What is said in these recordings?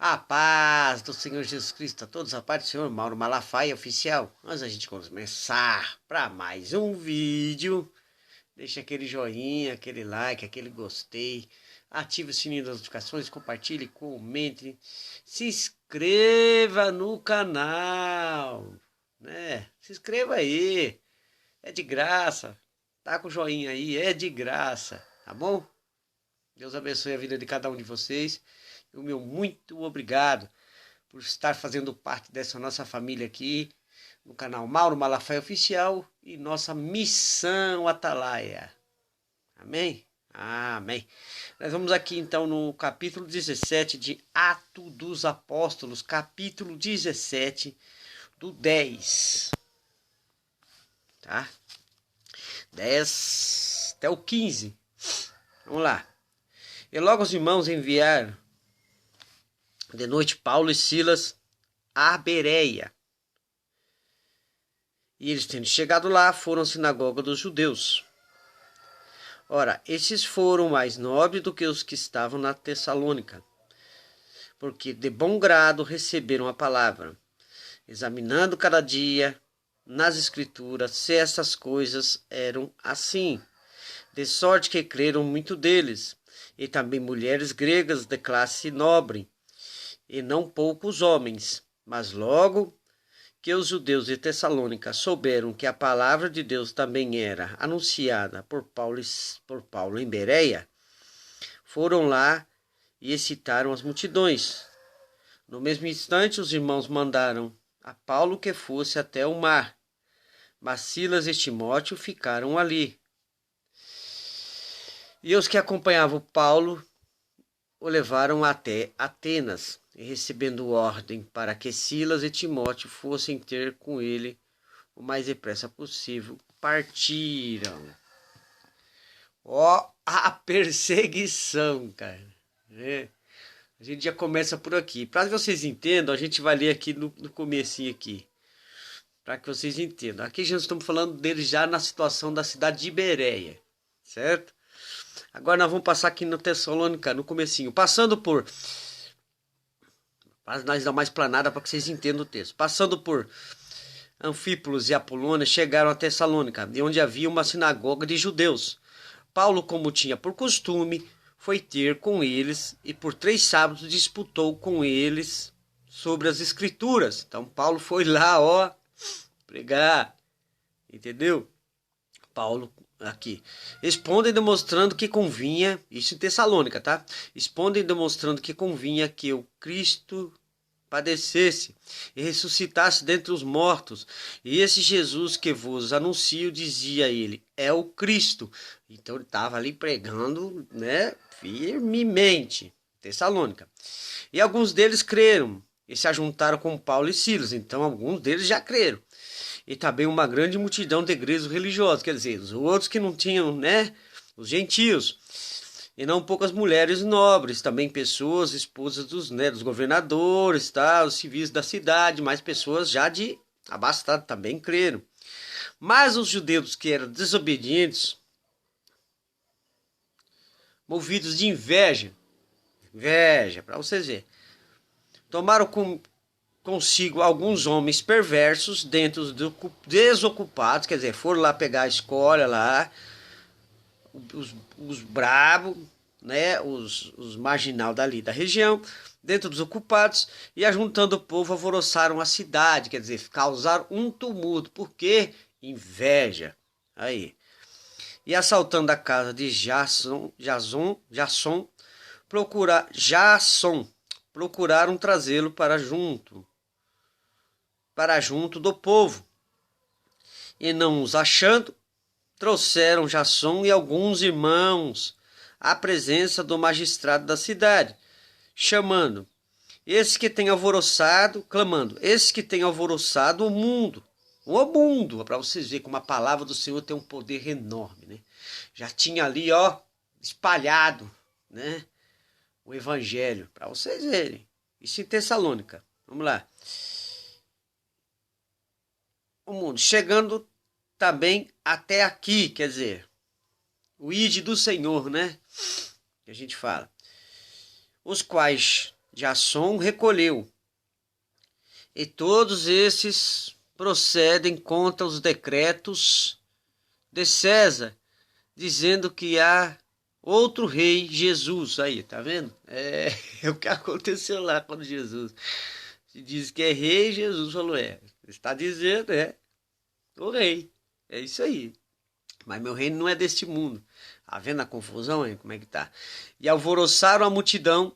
A paz do Senhor Jesus Cristo a todos, a paz do Senhor Mauro Malafaia oficial. Antes da gente começar para mais um vídeo, deixa aquele joinha, aquele like, aquele gostei, ative o sininho das notificações, compartilhe, comente, se inscreva no canal, né? Se inscreva aí, é de graça, tá com o joinha aí, é de graça, tá bom? Deus abençoe a vida de cada um de vocês. E o meu muito obrigado por estar fazendo parte dessa nossa família aqui, no canal Mauro Malafaia Oficial e nossa Missão Atalaia. Amém? Amém. Nós vamos aqui então no capítulo 17 de Atos dos Apóstolos, capítulo 17, do 10. Tá? 10 até o 15. Vamos lá. E logo os irmãos enviaram de noite Paulo e Silas a Bereia. E eles, tendo chegado lá, foram à sinagoga dos judeus. Ora, esses foram mais nobres do que os que estavam na Tessalônica, porque de bom grado receberam a palavra, examinando cada dia nas escrituras se essas coisas eram assim, de sorte que creram muito deles, e também mulheres gregas de classe nobre, e não poucos homens. Mas logo que os judeus de Tessalônica souberam que a palavra de Deus também era anunciada por Paulo em Bereia, foram lá e excitaram as multidões. No mesmo instante, os irmãos mandaram a Paulo que fosse até o mar, mas Silas e Timóteo ficaram ali. E os que acompanhavam Paulo o levaram até Atenas, e recebendo ordem para que Silas e Timóteo fossem ter com ele o mais depressa possível, partiram. Ó, a perseguição, cara. Né? A gente já começa por aqui. Para que vocês entendam, a gente vai ler aqui no comecinho aqui. Para que vocês entendam. Aqui já estamos falando deles já na situação da cidade de Bereia, certo? Agora nós vamos passar aqui no Tessalônica, no comecinho. Passando por... Para nós dar mais planada para que vocês entendam o texto. Passando por Anfípolis e Apolônia, chegaram a Tessalônica, de onde havia uma sinagoga de judeus. Paulo, como tinha por costume, foi ter com eles e por 3 sábados disputou com eles sobre as escrituras. Então Paulo foi lá, ó, pregar, entendeu? Paulo aqui, expõe demonstrando que convinha, isso em Tessalônica, tá? Expõe demonstrando que convinha que o Cristo padecesse e ressuscitasse dentre os mortos. E esse Jesus que vos anuncio, dizia ele, é o Cristo. Então ele estava ali pregando, né, firmemente, Tessalônica. E alguns deles creram e se ajuntaram com Paulo e Silas. Então alguns deles já creram. E também uma grande multidão de gregos religiosos, quer dizer, os outros que não tinham, né, os gentios, e não poucas mulheres nobres, também pessoas, esposas dos governadores, tá, os civis da cidade, mais pessoas já de abastado também creram. Mas os judeus que eram desobedientes, movidos de inveja, para vocês verem, tomaram consigo alguns homens perversos dentro dos desocupados, quer dizer, foram lá pegar a escolha lá, os brabos, né, os marginal dali da região, dentro dos ocupados, e ajuntando o povo alvoroçaram a cidade, quer dizer, causaram um tumulto, porque inveja, aí. E assaltando a casa de Jasson, procuraram trazê-lo para junto do povo. E não os achando, trouxeram Jasson e alguns irmãos à presença do magistrado da cidade, chamando, clamando, esse que tem alvoroçado o mundo, para vocês verem como a palavra do Senhor tem um poder enorme, né? Já tinha ali, ó, espalhado, né, o evangelho, para vocês verem. Isso em Tessalônica. Vamos lá. O mundo chegando também até aqui, quer dizer, o ide do Senhor, né? Que a gente fala. Os quais Jasson recolheu. E todos esses procedem contra os decretos de César, dizendo que há outro rei, Jesus. Aí, tá vendo? É o que aconteceu lá quando Jesus se diz que é rei. Jesus falou, está dizendo, o rei. É isso aí. Mas meu reino não é deste mundo. Tá vendo a confusão aí? Como é que tá? E alvoroçaram a multidão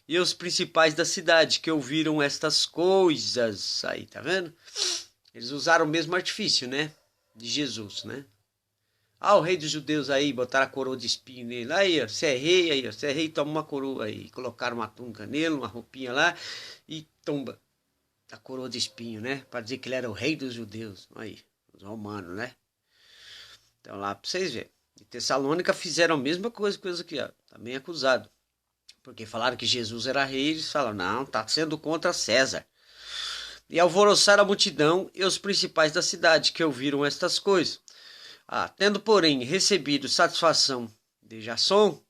e os principais da cidade que ouviram estas coisas. Aí, tá vendo? Eles usaram o mesmo artifício, né? De Jesus, né? Ah, o rei dos judeus aí, botaram a coroa de espinho nele. Aí, ó, você é rei, aí, ó, você é rei, toma uma coroa aí. Colocaram uma túnica nele, uma roupinha lá e tomba a coroa de espinho, né? Para dizer que ele era o rei dos judeus. Aí, os romanos, né? Então lá para vocês verem. Em Tessalônica fizeram a mesma coisa aqui, ó. Também acusado. Porque falaram que Jesus era rei, eles falaram, não, tá sendo contra César. E alvoroçaram a multidão e os principais da cidade que ouviram estas coisas. Tendo, porém, recebido satisfação de Jasson,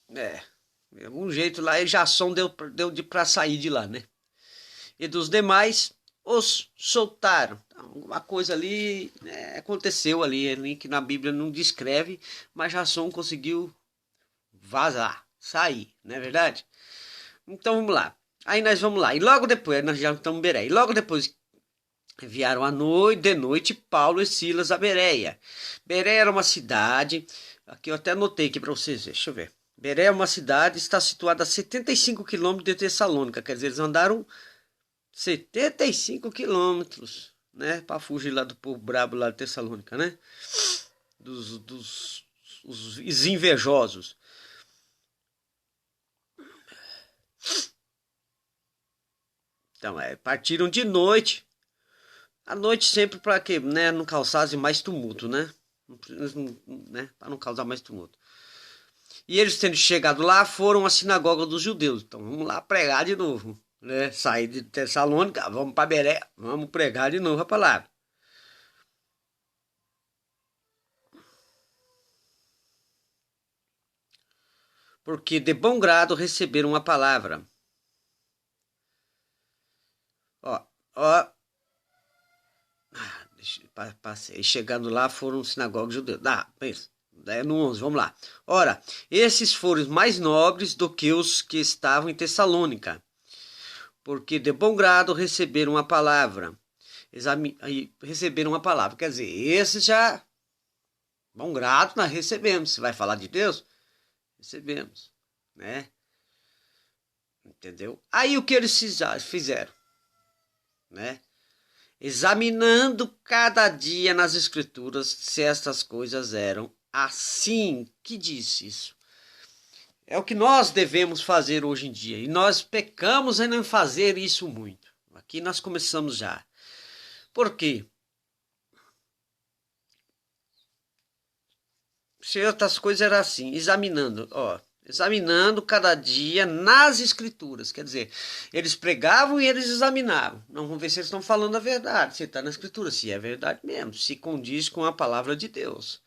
de algum jeito lá, e Jasson deu para sair de lá, né? E dos demais, os soltaram. Então, alguma coisa ali, né, aconteceu ali que na Bíblia não descreve, mas Jasson conseguiu vazar, sair, não é verdade? Então vamos lá. Aí nós vamos lá. E logo depois, nós já estamos em Beré. E logo depois enviaram de noite Paulo e Silas a Bereia. Bereia era uma cidade, aqui eu até anotei aqui para vocês verem, deixa eu ver. Bereia é uma cidade, está situada a 75 quilômetros de Tessalônica, quer dizer, eles andaram 75 quilômetros, né, para fugir lá do povo brabo lá de Tessalônica, né, os invejosos. Então, partiram de noite, à noite sempre para quê, né, não causasse mais tumulto, né, para não causar mais tumulto. E eles tendo chegado lá, foram à sinagoga dos judeus. Então vamos lá pregar de novo, né? Sair de Tessalônica, vamos para Beré, vamos pregar de novo a palavra. Porque de bom grado receberam a palavra. Ó, ó. Passei. Chegando lá, foram à sinagoga judeu. Pensa. No 11, vamos lá. Ora, esses foram mais nobres do que os que estavam em Tessalônica, porque de bom grado receberam a palavra. Receberam a palavra. Quer dizer, esses já, bom grado, nós recebemos. Você vai falar de Deus? Recebemos, né? Entendeu? Aí o que eles fizeram, né? Examinando cada dia nas escrituras se estas coisas eram assim. Que disse isso? É o que nós devemos fazer hoje em dia. E nós pecamos em não fazer isso muito. Aqui nós começamos já. Por quê? Certas coisas eram assim, examinando cada dia nas escrituras, quer dizer, eles pregavam e eles examinavam, não vão ver se eles estão falando a verdade, se está na escritura, se é verdade mesmo, se condiz com a palavra de Deus.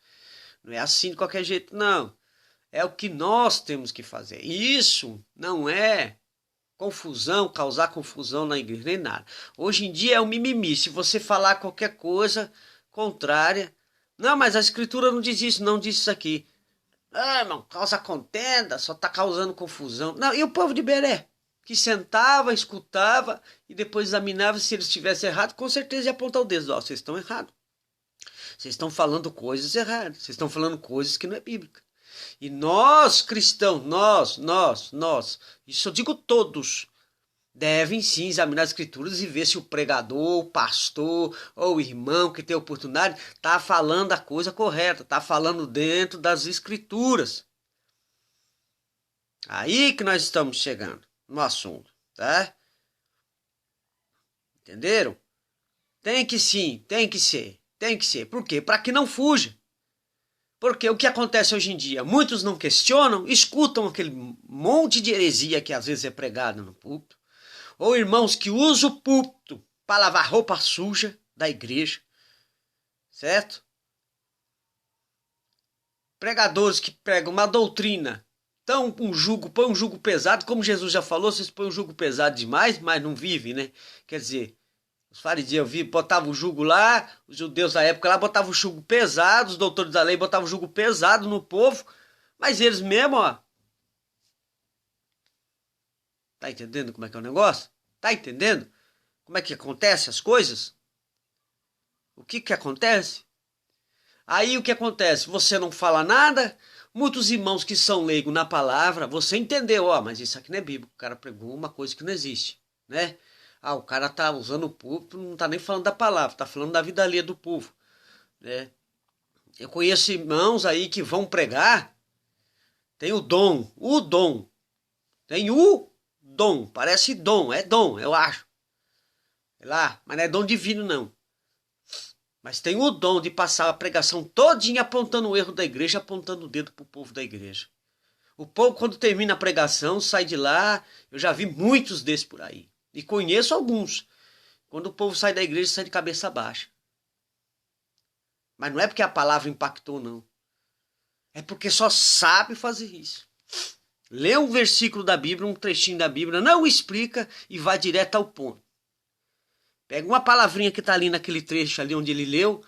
Não é assim de qualquer jeito, não. É o que nós temos que fazer. E isso não é causar confusão na igreja, nem nada. Hoje em dia é um mimimi, se você falar qualquer coisa contrária, não, mas a escritura não diz isso, não diz isso aqui. Irmão, causa contenda, só está causando confusão. Não, e o povo de Beré? Que sentava, escutava e depois examinava se eles estivessem errados, com certeza ia apontar o dedo. Vocês estão errados. Vocês estão falando coisas erradas. Vocês estão falando coisas que não é bíblica. E nós, cristãos, nós, isso eu digo todos, devem sim examinar as escrituras e ver se o pregador, o pastor ou o irmão que tem a oportunidade está falando a coisa correta, está falando dentro das escrituras. Aí que nós estamos chegando no assunto, tá? Entenderam? Tem que sim, tem que ser. Por quê? Para que não fuja. Porque o que acontece hoje em dia? Muitos não questionam, escutam aquele monte de heresia que às vezes é pregado no púlpito. Ou irmãos que usam o púlpito para lavar roupa suja da igreja. Certo? pregadores que pregam uma doutrina, põe um jugo pesado, como Jesus já falou, vocês põem um jugo pesado demais, mas não vivem, né? Quer dizer, os fariseus botavam o jugo lá, os judeus da época lá botavam o jugo pesado, os doutores da lei botavam o jugo pesado no povo, mas eles mesmo, ó, tá entendendo como é que é o negócio? Tá entendendo como é que acontece as coisas? O que que acontece? Aí o que acontece? Você não fala nada, muitos irmãos que são leigos na palavra, você entendeu, ó, mas isso aqui não é bíblico, o cara pregou uma coisa que não existe, né? Ah, o cara tá usando o púlpito, não tá nem falando da palavra, tá falando da vida alheia do povo, né? Eu conheço irmãos aí que vão pregar, tem o dom, tem o dom, parece dom, eu acho. Sei lá, mas não é dom divino não. Mas tem o dom de passar a pregação todinha apontando o erro da igreja, apontando o dedo pro povo da igreja. O povo, quando termina a pregação, sai de lá. Eu já vi muitos desses por aí. E conheço alguns. Quando o povo sai da igreja, sai de cabeça baixa. Mas não é porque a palavra impactou, não. É porque só sabe fazer isso. Lê um versículo da Bíblia, um trechinho da Bíblia, não explica e vai direto ao ponto. Pega uma palavrinha que está ali naquele trecho ali onde ele leu.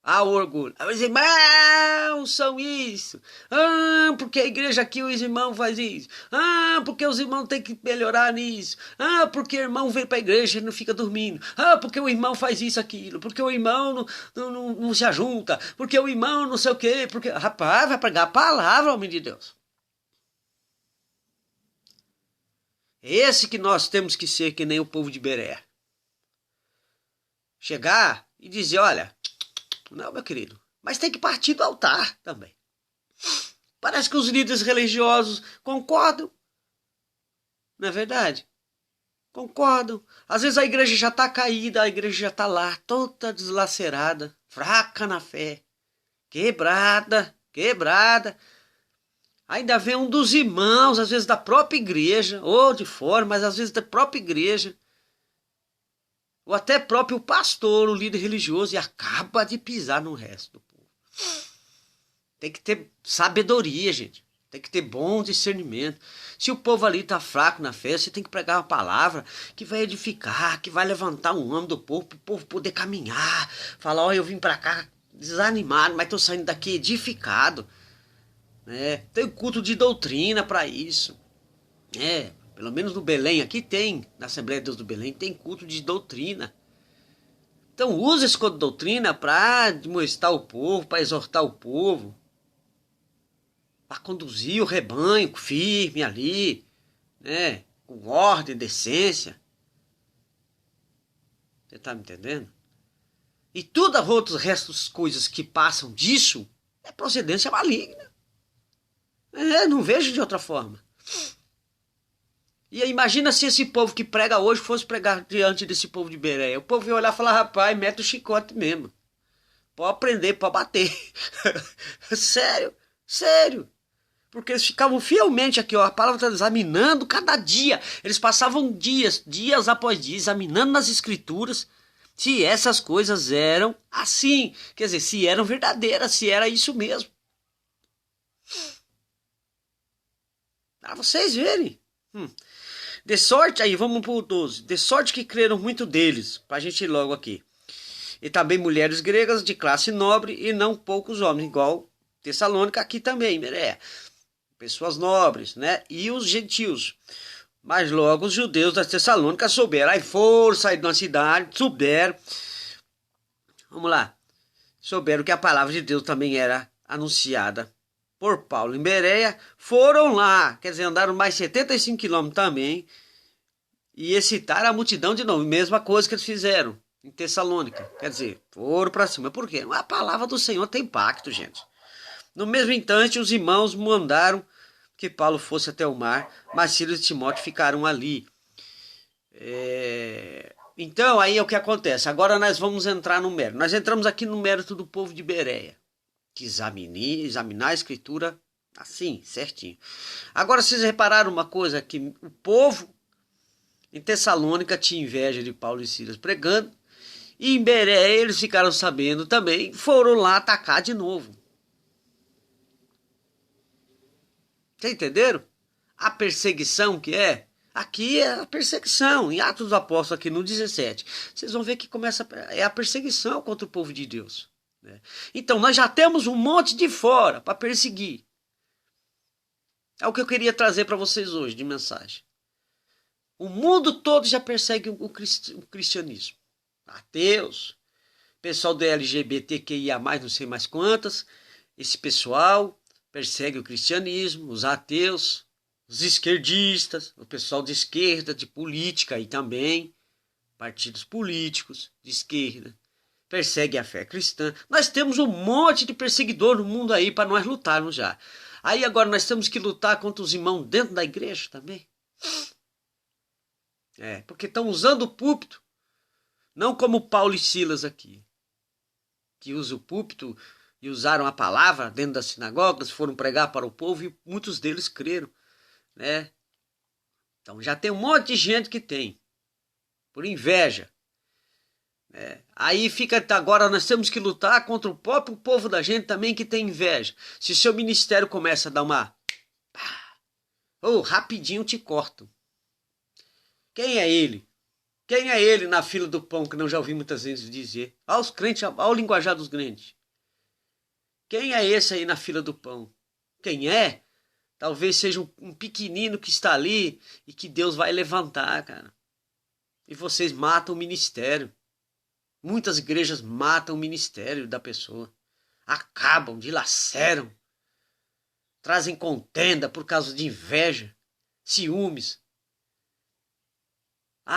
Ah, o orgulho. Os irmãos são isso. Ah, porque a igreja aqui os irmãos fazem isso. Ah, porque os irmãos têm que melhorar nisso. Ah, porque o irmão vem para a igreja e não fica dormindo. Ah, porque o irmão faz isso, aquilo. Porque o irmão não se ajunta. Porque o irmão não sei o quê. Porque... Rapaz, vai pregar a palavra, homem de Deus. Esse que nós temos que ser que nem o povo de Berea. Chegar e dizer, olha, não, meu querido, mas tem que partir do altar também. Parece que os líderes religiosos concordam. Não é verdade? Concordam. Às vezes a igreja já está caída, a igreja já está lá, toda deslacerada, fraca na fé, quebrada. Ainda vem um dos irmãos, às vezes da própria igreja, ou de fora, mas às vezes da própria igreja, ou até próprio pastor, o líder religioso, e acaba de pisar no resto do povo. Tem que ter sabedoria, gente. Tem que ter bom discernimento. Se o povo ali está fraco na fé, você tem que pregar uma palavra que vai edificar, que vai levantar um ânimo do povo, para o povo poder caminhar. Falar, ó, eu vim para cá desanimado, mas estou saindo daqui edificado. Tem culto de doutrina para isso. Pelo menos no Belém, aqui tem, na Assembleia de Deus do Belém, tem culto de doutrina. Então use esse culto de doutrina para demonstrar o povo, para exortar o povo, para conduzir o rebanho firme ali, com ordem, decência. Você está me entendendo? E todas as outras restos coisas que passam disso é procedência maligna. Não vejo de outra forma. E imagina se esse povo que prega hoje fosse pregar diante desse povo de Bereia. O povo ia olhar e falar, rapaz, mete o chicote mesmo. Pode prender, pode bater. Sério. Porque eles ficavam fielmente aqui, ó, a palavra está examinando cada dia. Eles passavam dias após dias, examinando nas escrituras se essas coisas eram assim. Quer dizer, se eram verdadeiras, se era isso mesmo. Para vocês verem. De sorte, aí vamos para o 12. De sorte que creram muito deles, para a gente ir logo aqui. E também mulheres gregas de classe nobre e não poucos homens, igual Tessalônica aqui também, Bereia. Pessoas nobres, né? E os gentios. Mas logo os judeus da Tessalônica souberam. Aí foram sair de uma cidade, souberam. Vamos lá. Souberam que a palavra de Deus também era anunciada por Paulo em Bereia, foram lá, quer dizer, andaram mais 75 quilômetros também, e excitaram a multidão de novo, mesma coisa que eles fizeram em Tessalônica, quer dizer, foram para cima. Por quê? A palavra do Senhor tem impacto, gente. No mesmo instante, os irmãos mandaram que Paulo fosse até o mar, mas Silas e Timóteo ficaram ali. Então, aí é o que acontece. Agora nós vamos entrar no mérito. Nós entramos aqui no mérito do povo de Bereia, que examinar a escritura assim, certinho. Agora vocês repararam uma coisa, que o povo em Tessalônica tinha inveja de Paulo e Silas pregando, e em Bereia eles ficaram sabendo também, foram lá atacar de novo. Vocês entenderam? A perseguição que é. Aqui é a perseguição. Em Atos dos Apóstolos, aqui no 17. Vocês vão ver que começa a perseguição contra o povo de Deus. Né? Então, nós já temos um monte de fora para perseguir. É o que eu queria trazer para vocês hoje de mensagem. O mundo todo já persegue o cristianismo. Ateus, pessoal do LGBTQIA+, não sei mais quantas. Esse pessoal persegue o cristianismo, os ateus, os esquerdistas, o pessoal de esquerda, de política aí também, partidos políticos de esquerda, persegue a fé cristã. Nós temos um monte de perseguidor no mundo aí para nós lutarmos já. Aí agora nós temos que lutar contra os irmãos dentro da igreja também. Porque estão usando o púlpito, não como Paulo e Silas aqui, que usam o púlpito e usaram a palavra dentro das sinagogas, foram pregar para o povo e muitos deles creram, né? Então já tem um monte de gente que tem, por inveja. Aí fica, agora nós temos que lutar contra o próprio povo da gente também que tem inveja. Se seu ministério começa a dar uma... rapidinho te cortam. Quem é ele? Quem é ele na fila do pão, que não já ouvi muitas vezes dizer? Aos crentes, ao linguajar dos crentes. Quem é esse aí na fila do pão? Quem é? Talvez seja um pequenino que está ali e que Deus vai levantar, cara. E vocês matam o ministério. Muitas igrejas matam o ministério da pessoa. Acabam, dilaceram. Trazem contenda por causa de inveja, ciúmes.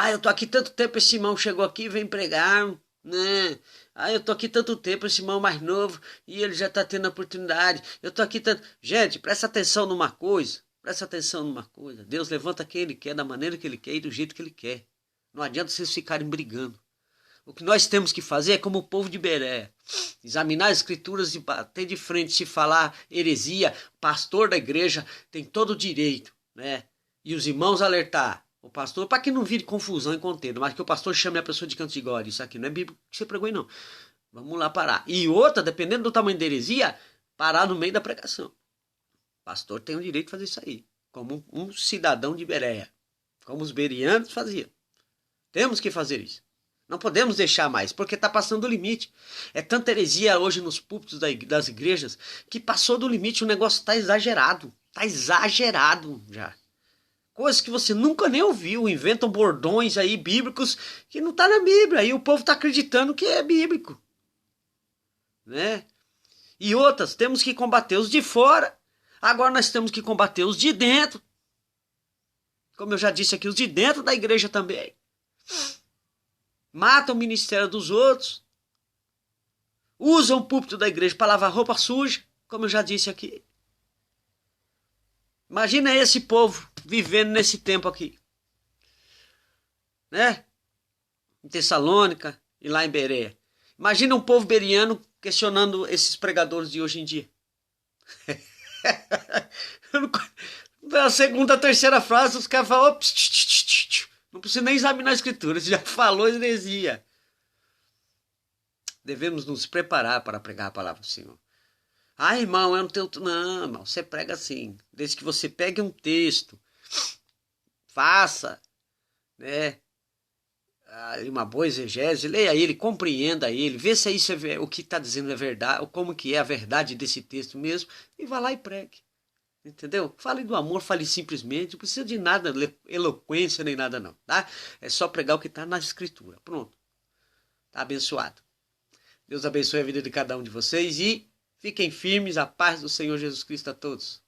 Eu tô aqui tanto tempo, esse irmão chegou aqui e vem pregar, né? Eu tô aqui tanto tempo, esse irmão mais novo, e ele já tá tendo oportunidade. Eu tô aqui tanto... Gente, presta atenção numa coisa. Deus levanta quem Ele quer, da maneira que Ele quer e do jeito que Ele quer. Não adianta vocês ficarem brigando. O que nós temos que fazer é como o povo de Bereia. Examinar as escrituras e bater de frente. Se falar heresia, o pastor da igreja tem todo o direito, né? E os irmãos alertar o pastor, para que não vire confusão e contenda, mas que o pastor chame a pessoa de canto de glória. Isso aqui não é bíblico que você pregou aí, não. Vamos lá parar. E outra, dependendo do tamanho da heresia, parar no meio da pregação. O pastor tem o direito de fazer isso aí, como um cidadão de Bereia, como os bereanos faziam. Temos que fazer isso. Não podemos deixar mais, porque está passando do limite. É tanta heresia hoje nos púlpitos das igrejas que passou do limite, o negócio está exagerado. Está exagerado já. Coisas que você nunca nem ouviu, inventam bordões aí bíblicos que não está na Bíblia. Aí o povo está acreditando que é bíblico. Né? E outras, temos que combater os de fora. Agora nós temos que combater os de dentro. Como eu já disse aqui, os de dentro da igreja também. Matam o ministério dos outros. Usam o púlpito da igreja para lavar roupa suja, como eu já disse aqui. Imagina esse povo vivendo nesse tempo aqui. Né? Em Tessalônica e lá em Bereia. Imagina um povo bereano questionando esses pregadores de hoje em dia. Na segunda, terceira frase, os caras falam... Não precisa nem examinar a escritura, você já falou heresia. Devemos nos preparar para pregar a palavra do Senhor. Irmão, eu não tenho... Não, irmão, você prega assim. Desde que você pegue um texto, faça, né, uma boa exegese, leia ele, compreenda ele, vê se isso é, o que está dizendo é verdade, ou como que é a verdade desse texto mesmo, e vá lá e pregue. Entendeu? Fale do amor, fale simplesmente, não precisa de nada, eloquência nem nada não, tá? É só pregar o que está na escritura. Pronto. Tá abençoado. Deus abençoe a vida de cada um de vocês e fiquem firmes, a paz do Senhor Jesus Cristo a todos.